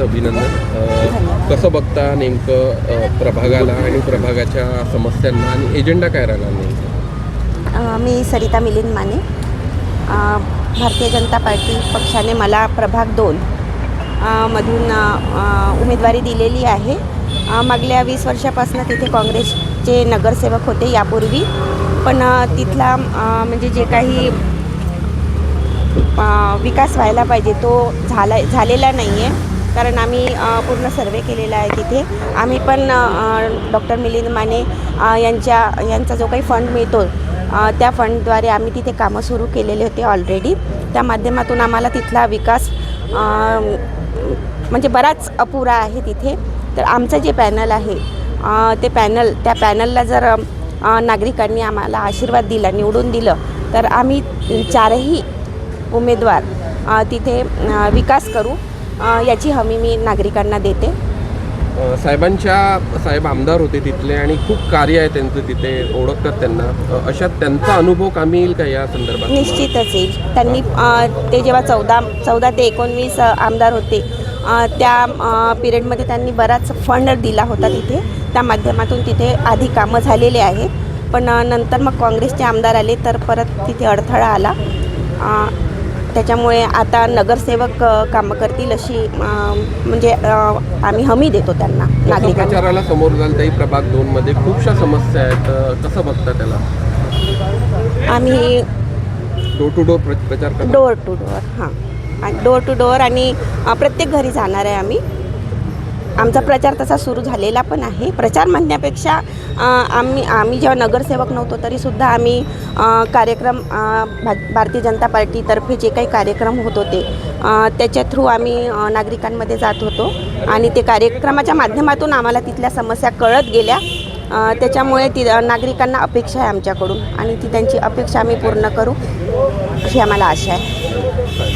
अभिनंदन. कसं बघता नेमकं प्रभागाला आणि प्रभागाच्या समस्यांना आणि एजेंडा काय राहिला नेमकं? मी सरिता मिलिंद माने. भारतीय जनता पार्टी पक्षाने मला प्रभाग 2 मधून उमेदवारी दिलेली आहे. मागल्या 20 वर्षापासून तिथे काँग्रेसचे नगरसेवक होते यापूर्वी, पण तिथला म्हणजे जे काही विकास व्हायला पाहिजे तो झालेला नाही आहे. कारण आम्ही पूर्ण सर्वे केलेला आहे तिथे. आम्ही पण डॉक्टर मिलिंद माने यांचा जो काही फंड मिळतो त्या फंडद्वारे आम्ही तिथे कामं सुरू केलेले होते ऑलरेडी. त्या माध्यमातून आम्हाला तिथला विकास म्हणजे बराच अपुरा आहे तिथे. तर आमचं जे पॅनल आहे त्या पॅनलला जर नागरिकांनी आम्हाला आशीर्वाद दिला, निवडून दिलं, तर आम्ही 4ही उमेदवार तिथे विकास करू याची हमी मी नागरिकांना देते. साहेब आमदार होते तिथले आणि खूप कार्य आहे त्यांचं तिथे, ओळखतात त्यांना. अशा त्यांचा अनुभव कामी येईल का या संदर्भात? निश्चितच येईल. त्यांनी ते जेव्हा 14 ते 19 आमदार होते त्या पिरियडमध्ये त्यांनी बराच फंड दिला होता तिथे. त्या माध्यमातून तिथे आधी कामं झालेले आहेत, पण नंतर मग काँग्रेसचे आमदार आले तर परत तिथे अडथळा आला. त्याच्यामुळे आता नगरसेवक कामं करतील अशी म्हणजे आम्ही हमी देतो त्यांना. नागरिकांना प्रचाराला समोर जाल तरी प्रभाग 2 मध्ये खूपशा समस्या आहेत, कसं बघता त्याला? आम्ही डोर टू डोर प्रचार करतो. डोर टू डोर आणि प्रत्येक घरी जाणार आहे आम्ही. आमचा प्रचार तसा सुरू झालेला पण आहे. प्रचार म्हणण्यापेक्षा आम्ही जेव्हा नगरसेवक नव्हतो तरीसुद्धा आम्ही कार्यक्रम भारतीय जनता पार्टीतर्फे जे काही कार्यक्रम होत होते त्याच्या थ्रू आम्ही नागरिकांमध्ये जात होतो आणि ते कार्यक्रमाच्या माध्यमातून आम्हाला तिथल्या समस्या कळत गेल्या. त्याच्यामुळे नागरिकांना अपेक्षा आहे आमच्याकडून आणि ती त्यांची अपेक्षा आम्ही पूर्ण करू अशी आम्हाला आशा आहे.